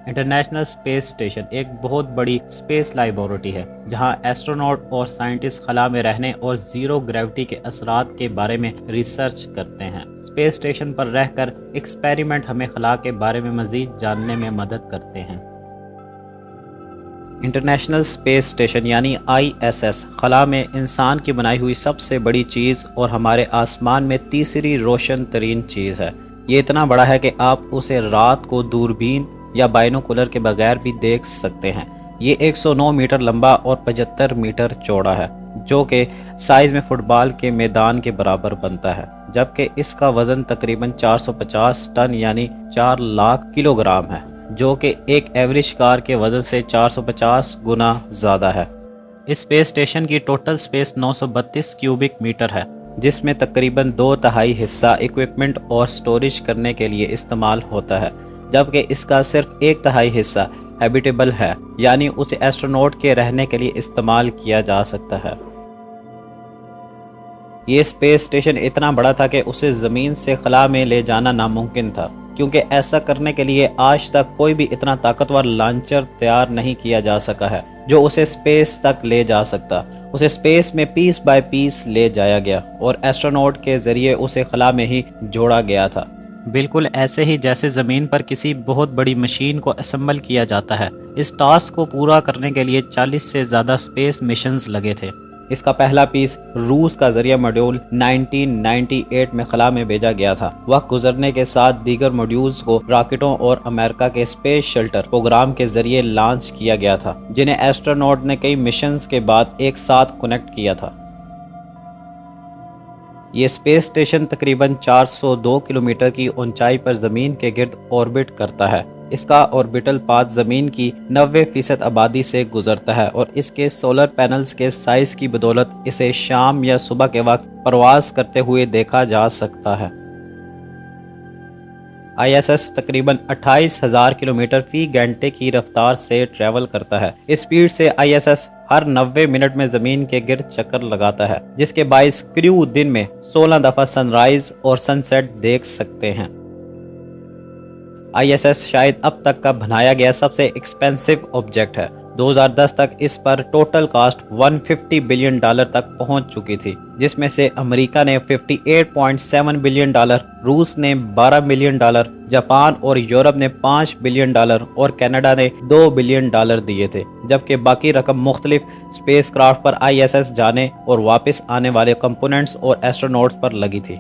International space station ایک بہت بڑی اسپیس لیبارٹری ہے جہاں ایسٹروناٹ اور سائنٹسٹ خلا میں رہنے اور زیرو گریوٹی کے اثرات کے بارے میں ریسرچ کرتے ہیں۔ اسپیس اسٹیشن پر رہ کر ایکسپیریمنٹ ہمیں خلا کے بارے میں مزید جاننے میں مدد کرتے ہیں۔ انٹرنیشنل اسپیس اسٹیشن یعنی ISS خلا میں انسان کی بنائی ہوئی سب سے بڑی چیز اور ہمارے آسمان میں تیسری روشن ترین چیز ہے۔ یہ اتنا بڑا ہے کہ آپ اسے رات کو دوربین یا بائنوکولر کے بغیر بھی دیکھ سکتے ہیں۔ یہ 109 میٹر لمبا اور 75 میٹر چوڑا ہے، جو کہ سائز میں فٹ بال کے میدان کے برابر بنتا ہے، جبکہ اس کا وزن تقریباً 450 ٹن یعنی 4 لاکھ کلو گرام ہے، جو کہ ایک ایوریج کار کے وزن سے 450 گنا زیادہ ہے۔ اس اسپیس اسٹیشن کی ٹوٹل سپیس 932 کیوبک میٹر ہے، جس میں تقریباً 2/3 حصہ اکوپمنٹ اور سٹوریج کرنے کے لیے استعمال ہوتا ہے، جبکہ اس کا صرف 1/3 حصہ ہیبیٹیبل ہے، یعنی اسے ایسٹروناٹ کے رہنے کے لیے استعمال کیا جا سکتا ہے۔ یہ اسپیس اسٹیشن اتنا بڑا تھا کہ اسے زمین سے خلا میں لے جانا ناممکن تھا، کیونکہ ایسا کرنے کے لیے آج تک کوئی بھی اتنا طاقتور لانچر تیار نہیں کیا جا سکا ہے جو اسے اسپیس تک لے جا سکتا۔ اسے اسپیس میں پیس بائی پیس لے جایا گیا اور ایسٹروناٹ کے ذریعے اسے خلا میں ہی جوڑا گیا تھا، بالکل ایسے ہی جیسے زمین پر کسی بہت بڑی مشین کو اسمبل کیا جاتا ہے۔ اس ٹاسک کو پورا کرنے کے لیے 40 سے زیادہ اسپیس مشنز لگے تھے۔ اس کا پہلا پیس روس کا ذریعہ ماڈیول 1998 میں خلا میں بھیجا گیا تھا۔ وقت گزرنے کے ساتھ دیگر ماڈیولز کو راکٹوں اور امریکہ کے اسپیس شٹل پروگرام کے ذریعے لانچ کیا گیا تھا، جنہیں ایسٹروناٹ نے کئی مشنز کے بعد ایک ساتھ کنیکٹ کیا تھا۔ یہ اسپیس اسٹیشن تقریباً 402 کلومیٹر کی اونچائی پر زمین کے گرد آربٹ کرتا ہے۔ اس کا آربیٹل پاتھ زمین کی 90% آبادی سے گزرتا ہے اور اس کے سولر پینلز کے سائز کی بدولت اسے شام یا صبح کے وقت پرواز کرتے ہوئے دیکھا جا سکتا ہے۔ ISS تقریباً 28,000 کلومیٹر فی گھنٹے کی رفتار سے ٹریول کرتا ہے۔ اس سپیڈ سے ISS ہر 90 منٹ میں زمین کے گرد چکر لگاتا ہے، جس کے باعث کریو دن میں 16 دفعہ سن رائز اور سن سیٹ دیکھ سکتے ہیں۔ ISS شاید اب تک کا بنایا گیا سب سے ایکسپینسو آبجیکٹ ہے۔ 2010 تک اس پر ٹوٹل کاسٹ $150 بلین تک پہنچ چکی تھی، جس میں سے امریکہ نے $58.7 بلین، روس نے $12 بلین، جاپان اور یورپ نے $5 بلین اور کینیڈا نے $2 بلین دیے تھے، جبکہ باقی رقم مختلف اسپیس کرافٹ پر ISS جانے اور واپس آنے والے کمپوننٹس اور ایسٹروناٹس پر لگی تھی۔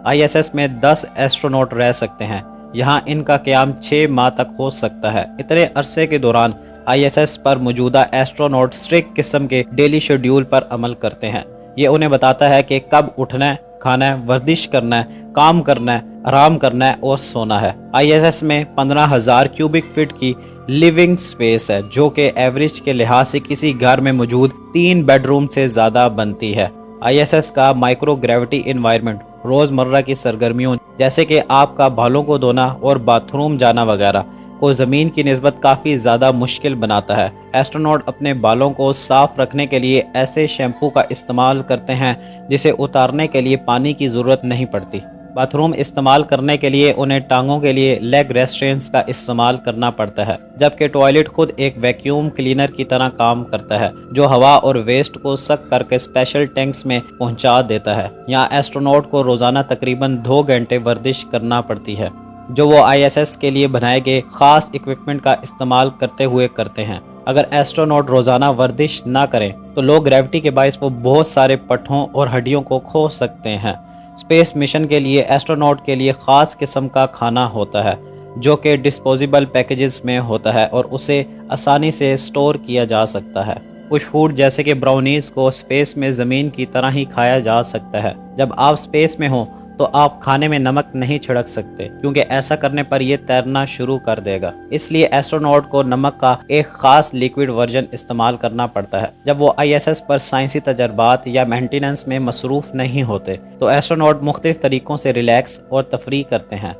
ISS میں 10 ایسٹروناٹ رہ سکتے ہیں، یہاں ان کا قیام 6 ماہ تک ہو سکتا ہے۔ اتنے عرصے کے دوران ISS پر موجودہ ایسٹروناٹ اسٹرکٹ قسم کے ڈیلی شیڈیول پر عمل کرتے ہیں۔ یہ انہیں بتاتا ہے کہ کب اٹھنا ہے، کھانا ہے، ورزش کرنا ہے، کام کرنا ہے، آرام کرنا ہے اور سونا ہے۔ ISS میں 15,000 کیوبک فٹ کی لیونگ سپیس ہے، جو کہ ایوریج کے لحاظ سے کسی گھر میں موجود 3 بیڈ روم سے زیادہ بنتی ہے۔ ISS کا مائکرو گریوٹی انوائرمنٹ روزمرہ کی سرگرمیوں جیسے کہ آپ کا بالوں کو دھونا اور باتھ روم جانا وغیرہ کو زمین کی نسبت کافی زیادہ مشکل بناتا ہے۔ ایسٹروناٹ اپنے بالوں کو صاف رکھنے کے لیے ایسے شیمپو کا استعمال کرتے ہیں جسے اتارنے کے لیے پانی کی ضرورت نہیں پڑتی۔ باتھ روم استعمال کرنے کے لیے انہیں ٹانگوں کے لیے لیگ ریسٹرینٹس کا استعمال کرنا پڑتا ہے، جبکہ ٹوائلٹ خود ایک ویکیوم کلینر کی طرح کام کرتا ہے جو ہوا اور ویسٹ کو سک کر کے اسپیشل ٹینکس میں پہنچا دیتا ہے۔ یہاں ایسٹروناٹ کو روزانہ تقریباً 2 گھنٹے ورزش کرنا پڑتی ہے، جو وہ ISS کے لیے بنائے گئے خاص اکوپمنٹ کا استعمال کرتے ہوئے کرتے ہیں۔ اگر ایسٹروناٹ روزانہ ورزش نہ کریں تو لو گریوٹی کے باعث وہ بہت سارے پٹھوں اور ہڈیوں کو کھو سکتے ہیں۔ اسپیس مشن کے لیے ایسٹروناٹ کے لیے خاص قسم کا کھانا ہوتا ہے، جو کہ ڈسپوزیبل پیکیجز میں ہوتا ہے اور اسے آسانی سے سٹور کیا جا سکتا ہے۔ کچھ فوڈ جیسے کہ براؤنیز کو اسپیس میں زمین کی طرح ہی کھایا جا سکتا ہے۔ جب آپ اسپیس میں ہوں تو آپ کھانے میں نمک نہیں چھڑک سکتے، کیونکہ ایسا کرنے پر یہ تیرنا شروع کر دے گا۔ اس لیے ایسٹروناٹ کو نمک کا ایک خاص لیکوڈ ورژن استعمال کرنا پڑتا ہے۔ جب وہ ISS پر سائنسی تجربات یا مینٹیننس میں مصروف نہیں ہوتے تو ایسٹروناٹ مختلف طریقوں سے ریلیکس اور تفریح کرتے ہیں۔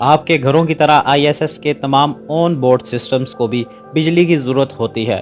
آپ کے گھروں کی طرح ISS کے تمام آن بورڈ سسٹمز کو بھی بجلی کی ضرورت ہوتی ہے۔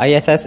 ISS